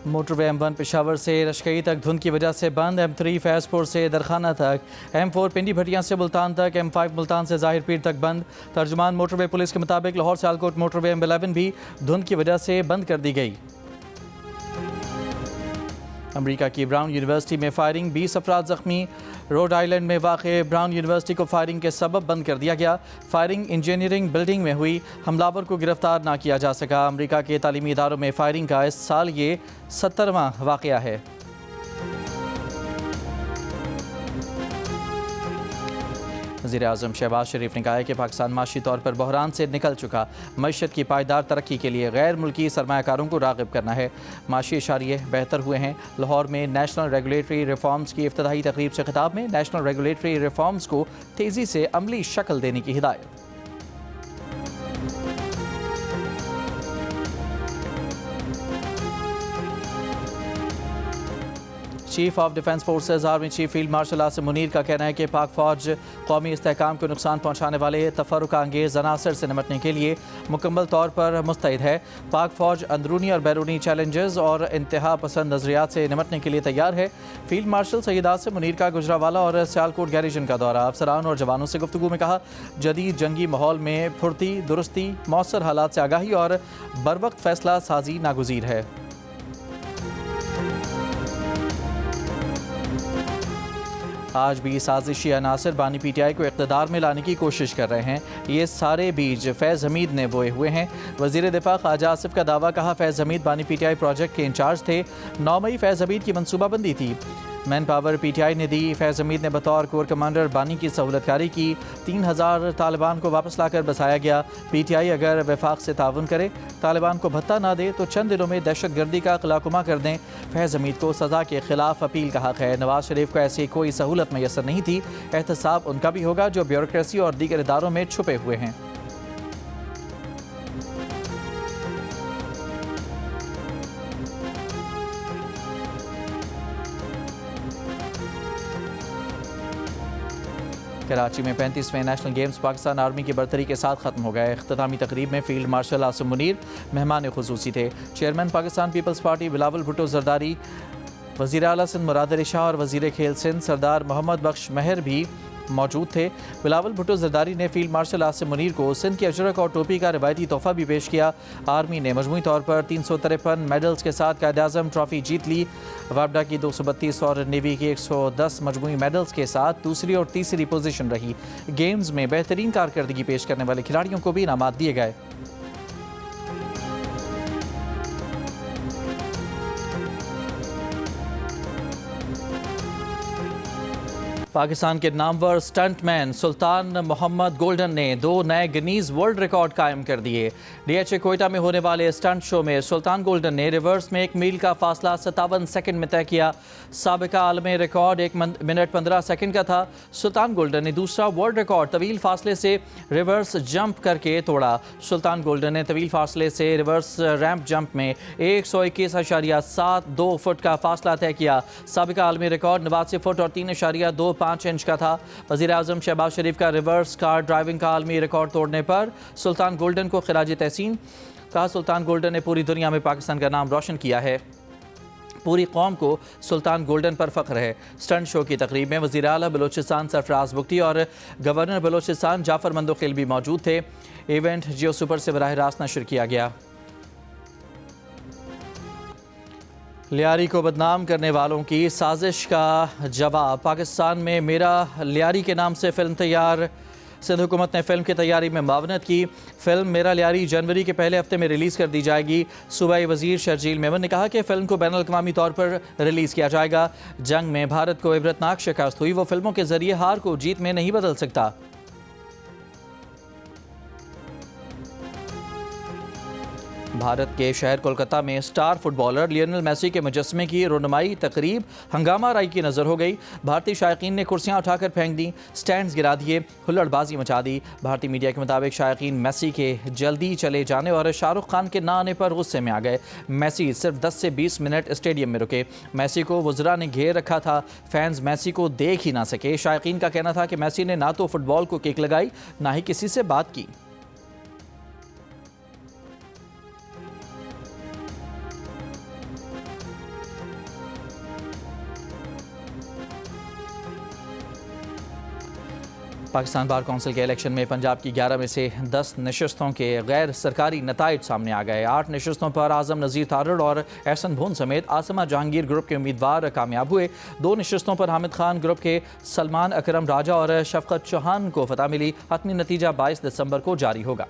Motor وے M1 Peshawar سے رشکئی تک دھند کی وجہ سے بند، M3 فیضپور سے درخانہ تک، M4 پنڈی بھٹیاں سے ملتان تک، M5 ملتان سے ظاہر پیر تک بند۔ ترجمان موٹر وے پولیس کے مطابق لاہور سیالکوٹ موٹر وے M11 بھی دھند کی وجہ سے بند کر دی گئی۔ امریکہ کی براؤن یونیورسٹی میں فائرنگ، 20 افراد زخمی۔ روڈ آئلینڈ میں واقع براؤن یونیورسٹی کو فائرنگ کے سبب بند کر دیا گیا۔ فائرنگ انجینئرنگ بلڈنگ میں ہوئی، حملہ کو گرفتار نہ کیا جا سکا۔ امریکہ کے تعلیمی اداروں میں فائرنگ کا اس سال یہ 70واں واقعہ ہے۔ وزیراعظم شہباز شریف نے کہا ہے کہ پاکستان معاشی طور پر بحران سے نکل چکا، معیشت کی پائیدار ترقی کے لیے غیر ملکی سرمایہ کاروں کو راغب کرنا ہے۔ معاشی اشاریے بہتر ہوئے ہیں۔ لاہور میں نیشنل ریگولیٹری ریفارمز کی افتتاحی تقریب سے خطاب میں نیشنل ریگولیٹری ریفارمز کو تیزی سے عملی شکل دینے کی ہدایت۔ Chief of defence forces army chief field marshal Asim Munir کا کہنا ہے کہ پاک فوج قومی استحکام کو نقصان پہنچانے والے تفرقہ انگیز عناصر سے نمٹنے کے لیے مکمل طور پر مستعد ہے۔ پاک فوج اندرونی اور بیرونی چیلنجز اور انتہا پسند نظریات سے نمٹنے کے لیے تیار ہے۔ فیلڈ مارشل سید عاصم منیر کا گجرانوالہ اور سیالکوٹ گیریژن کا دورہ، افسران اور جوانوں سے گفتگو میں کہا، جدید جنگی ماحول میں پھرتی، درستی، مؤثر حالات سے آگاہی اور بروقت فیصلہ سازی ناگزیر ہے۔ آج بھی سازشی عناصر بانی پی ٹی آئی کو اقتدار میں لانے کی کوشش کر رہے ہیں۔ یہ سارے بیج فیض حمید نے بوئے ہوئے ہیں۔ وزیر دفاع خواجہ آصف کا دعویٰ، کہا فیض حمید بانی پی ٹی آئی پروجیکٹ کے انچارج تھے۔ 9 مئی فیض حمید کی منصوبہ بندی تھی، man power P T I نے دی۔ فیض حمید نے بطور کور کمانڈر بانی کی سہولت کاری کی۔ 3000 طالبان کو واپس لا کر بسایا گیا۔ پی ٹی آئی اگر وفاق سے تعاون کرے، طالبان کو بھتہ نہ دے تو چند دنوں میں دہشت گردی کا قلعہ کر دیں۔ فیض حمید کو سزا کے خلاف اپیل کا حق ہے۔ نواز شریف کو ایسی کوئی سہولت میسر نہیں تھی۔ احتساب ان کا بھی ہوگا جو بیوروکریسی اور دیگر اداروں میں چھپے ہوئے ہیں۔ کراچی میں 35ویں نیشنل گیمز پاکستان آرمی کی برتری کے ساتھ ختم ہو گئے۔ اختتامی تقریب میں فیلڈ مارشل عاصم منیر مہمان خصوصی تھے۔ چیئرمین پاکستان پیپلز پارٹی بلاول بھٹو زرداری، وزیر اعلیٰ سندھ مراد علی شاہ اور وزیر کھیل سندھ سردار محمد بخش مہر بھی موجود تھے۔ بلاول بھٹو زرداری نے فیلڈ مارشل عاصم منیر کو سندھ کے اجرک اور ٹوپی کا روایتی تحفہ بھی پیش کیا۔ آرمی نے مجموعی طور پر 353 میڈلز کے ساتھ قائد اعظم ٹرافی جیت لی۔ وابڈا کی 232 اور نیوی کی 110 مجموعی میڈلز کے ساتھ دوسری اور تیسری پوزیشن رہی۔ گیمز میں بہترین کارکردگی پیش کرنے والے کھلاڑیوں کو بھی انعامات دیے گئے۔ پاکستان کے نامور سٹنٹ مین سلطان محمد گولڈن نے 2 نئے گنیز ورلڈ ریکارڈ قائم کر دیے۔ ڈی ایچ اے کوئٹہ میں ہونے والے سٹنٹ شو میں سلطان گولڈن نے ریورس میں 1 میل کا فاصلہ 57 سیکنڈ میں طے کیا۔ سابقہ عالمی ریکارڈ 1 منٹ 15 سیکنڈ کا تھا۔ سلطان گولڈن نے دوسرا ورلڈ ریکارڈ طویل فاصلے سے ریورس جمپ کر کے توڑا۔ سلطان گولڈن نے طویل فاصلے سے ریورس ریمپ جمپ میں 121.72 فٹ کا فاصلہ طے کیا۔ سابقہ عالمی ریکارڈ 89 فٹ اور 3.25 انچ کا تھا۔ وزیر اعظم شہباز شریف کا ریورس کار ڈرائیونگ کا عالمی ریکارڈ توڑنے پر سلطان گولڈن کو خراج تحسین، کہا سلطان گولڈن نے پوری دنیا میں پاکستان کا نام روشن کیا ہے، پوری قوم کو سلطان گولڈن پر فخر ہے۔ سٹنٹ شو کی تقریب میں وزیر اعلیٰ بلوچستان سرفراز بگٹی اور گورنر بلوچستان جعفر مندوخیل بھی موجود تھے۔ ایونٹ جیو سپر سے براہ راست نشر کیا گیا۔ لیاری کو بدنام کرنے والوں کی سازش کا جواب، پاکستان میں میرا لیاری کے نام سے فلم تیار۔ سندھ حکومت نے فلم کی تیاری میں معاونت کی۔ فلم میرا لیاری جنوری کے پہلے ہفتے میں ریلیز کر دی جائے گی۔ صوبائی وزیر شرجیل میمن نے کہا کہ فلم کو بین الاقوامی طور پر ریلیز کیا جائے گا۔ جنگ میں بھارت کو عبرتناک شکست ہوئی، وہ فلموں کے ذریعے ہار کو جیت میں نہیں بدل سکتا۔ بھارت کے شہر کولکتہ میں star footballer Lionel Messi کے مجسمے کی رونمائی تقریب ہنگامہ آرائی کی نظر ہو گئی۔ بھارتی شائقین نے کرسیاں اٹھا کر پھینک دیں، سٹینڈز گرا دیے، ہلڑ بازی مچا دی۔ بھارتی میڈیا کے مطابق شائقین میسی کے جلدی چلے جانے اور شاہ رخ خان کے نہ آنے پر غصے میں آ گئے۔ میسی صرف 10 سے 20 منٹ اسٹیڈیم میں رکے۔ میسی کو وزراء نے گھیر رکھا تھا، فینز میسی کو دیکھ ہی نہ سکے۔ شائقین کا کہنا تھا کہ میسی نے نہ تو فٹ بال کو کک لگائی، نہ ہی کسی سے بات کی۔ پاکستان بار کونسل کے الیکشن میں پنجاب کی 11 میں سے 10 نشستوں کے غیر سرکاری نتائج سامنے آ گئے۔ 8 نشستوں پر اعظم نذیر تارڑ اور احسن بھون سمیت عاصمہ جہانگیر گروپ کے امیدوار کامیاب ہوئے۔ 2 نشستوں پر حامد خان گروپ کے سلمان اکرم راجہ اور شفقت چوہان کو فتح ملی۔ حتمی نتیجہ 22 دسمبر کو جاری ہوگا۔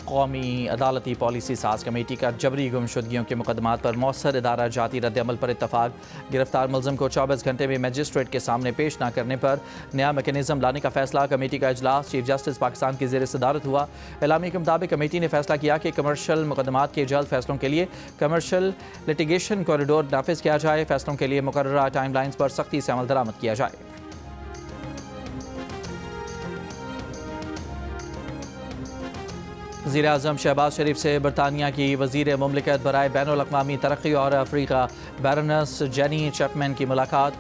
قومی عدالتی پالیسی ساز کمیٹی کا جبری گمشدگیوں کے مقدمات پر مؤثر ادارہ جاتی رد عمل پر اتفاق۔ گرفتار ملزم کو 24 گھنٹے میں مجسٹریٹ کے سامنے پیش نہ کرنے پر نیا میکینزم لانے کا فیصلہ۔ کمیٹی کا اجلاس چیف جسٹس پاکستان کی زیر صدارت ہوا۔ اعلامیے کے مطابق کمیٹی نے فیصلہ کیا کہ کمرشل مقدمات کے جلد فیصلوں کے لیے کمرشل لٹیگیشن کوریڈور نافذ کیا جائے۔ فیصلوں کے لیے مقررہ ٹائم لائنز پر سختی سے عمل درآمد کیا جائے۔ وزیر اعظم شہباز شریف سے برطانیہ کی وزیر مملکت برائے بین الاقوامی ترقی اور افریقہ بیرنس جینی چیپمین کی ملاقات۔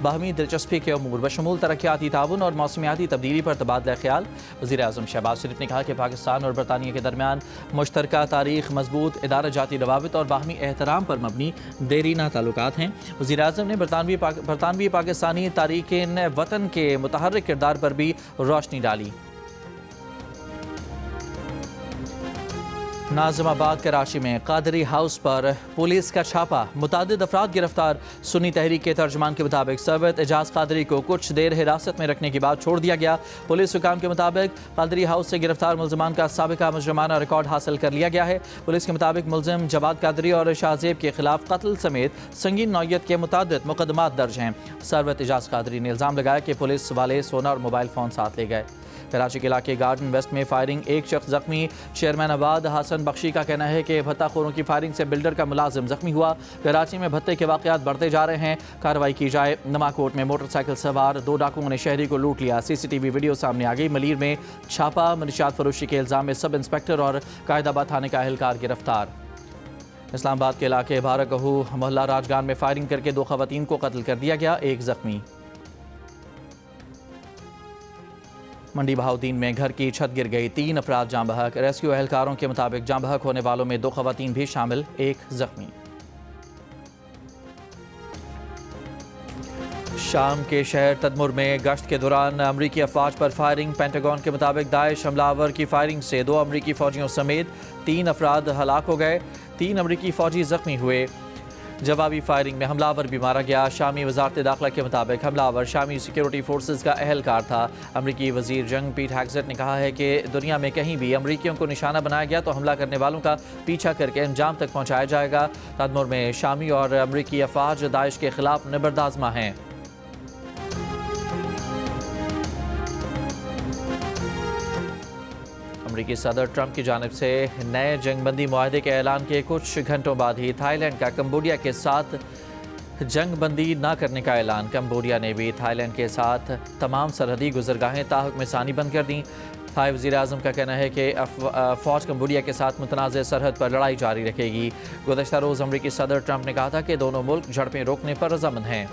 باہمی دلچسپی کے امور بشمول ترقیاتی تعاون اور موسمیاتی تبدیلی پر تبادلہ خیال۔ وزیر اعظم شہباز شریف نے کہا کہ پاکستان اور برطانیہ کے درمیان مشترکہ تاریخ، مضبوط ادارہ جاتی روابط اور باہمی احترام پر مبنی دیرینہ تعلقات ہیں۔ وزیر اعظم نے برطانوی پاکستانی تارکین وطن کے متحرک کردار پر بھی روشنی ڈالی۔ ناظم آباد کراچی میں قادری ہاؤس پر پولیس کا چھاپا، متعدد افراد گرفتار۔ سنی تحریک کے ترجمان کے مطابق سرورت اعجاز قادری کو کچھ دیر حراست میں رکھنے کے بعد چھوڑ دیا گیا۔ پولیس حکام کے مطابق قادری ہاؤس سے گرفتار ملزمان کا سابقہ مجرمانہ ریکارڈ حاصل کر لیا گیا ہے۔ پولیس کے مطابق ملزم جواد قادری اور شاہزیب کے خلاف قتل سمیت سنگین نوعیت کے متعدد مقدمات درج ہیں۔ سرورت اعجاز قادری نے الزام لگایا کہ پولیس والے سونا اور موبائل فون ساتھ لے گئے۔ کراچی کے علاقے گارڈن ویسٹ میں فائرنگ، ایک شخص زخمی۔ چیئرمین آباد حسن بخشی کا کہنا ہے کہ بھتہ خوروں کی فائرنگ سے بلڈر کا ملازم زخمی ہوا۔ کراچی میں بھتے کے واقعات بڑھتے جا رہے ہیں، کارروائی کی جائے۔ نماکوٹ میں موٹر سائیکل سوار 2 ڈاکوؤں نے شہری کو لوٹ لیا، CCTV ویڈیو سامنے آ گئی۔ ملیر میں چھاپا، منشیات فروشی کے الزام میں سب انسپکٹر اور قائد آباد تھانے کا اہلکار گرفتار۔ اسلام آباد کے علاقے بھارکہو محلہ راجگان میں فائرنگ کر کے 2 خواتین کو قتل کر دیا گیا، 1 زخمی۔ منڈی بہاؤدین میں گھر کی چھت گر گئی، 3 افراد جاں بحق۔ ریسکیو اہلکاروں کے مطابق جاں بحق ہونے والوں میں 2 خواتین بھی شامل، 1 زخمی۔ شام کے شہر تدمر میں گشت کے دوران امریکی افواج پر فائرنگ۔ پینٹاگون کے مطابق داعش حملہ آور کی فائرنگ سے 2 امریکی فوجیوں سمیت 3 افراد ہلاک ہو گئے، 3 امریکی فوجی زخمی ہوئے۔ جوابی فائرنگ میں حملہ آور بھی مارا گیا۔ شامی وزارت داخلہ کے مطابق حملہ آور شامی سیکیورٹی فورسز کا اہلکار تھا۔ امریکی وزیر جنگ پیٹ ہیگزٹ نے کہا ہے کہ دنیا میں کہیں بھی امریکیوں کو نشانہ بنایا گیا تو حملہ کرنے والوں کا پیچھا کر کے انجام تک پہنچایا جائے گا۔ تدمر میں شامی اور امریکی افواج داعش کے خلاف نبردآزما ہیں۔ امریکی صدر ٹرمپ کی جانب سے نئے جنگ بندی معاہدے کے اعلان کے کچھ گھنٹوں بعد ہی تھائی لینڈ کا کمبوڈیا کے ساتھ جنگ بندی نہ کرنے کا اعلان۔ کمبوڈیا نے بھی تھائی لینڈ کے ساتھ تمام سرحدی گزرگاہیں تاحکم ثانی بند کر دیں۔ تھائی وزیر اعظم کا کہنا ہے کہ فوج کمبوڈیا کے ساتھ متنازع سرحد پر لڑائی جاری رکھے گی۔ گزشتہ روز امریکی صدر ٹرمپ نے کہا تھا کہ دونوں ملک جھڑپیں روکنے پر رضامند ہیں۔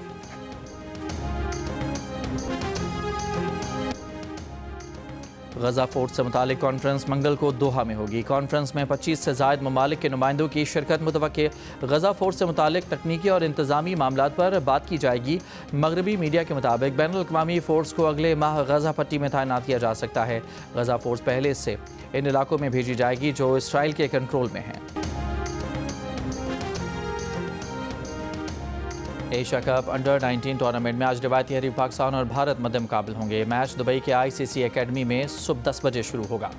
غزہ فورس سے متعلق کانفرنس منگل کو دوحہ میں ہوگی۔ کانفرنس میں 25 سے زائد ممالک کے نمائندوں کی شرکت متوقع۔ غزہ فورس سے متعلق تکنیکی اور انتظامی معاملات پر بات کی جائے گی۔ مغربی میڈیا کے مطابق بین الاقوامی فورس کو اگلے ماہ غزہ پٹی میں تعینات کیا جا سکتا ہے۔ غزہ فورس پہلے سے ان علاقوں میں بھیجی جائے گی جو اسرائیل کے کنٹرول میں ہیں۔ ایشیا کپ انڈر 19 ٹورنامنٹ میں آج روایتی حریف پاکستان اور بھارت مد مقابل ہوں گے۔ میچ دبئی کے ICC اکیڈمی میں صبح 10 بجے شروع ہوگا۔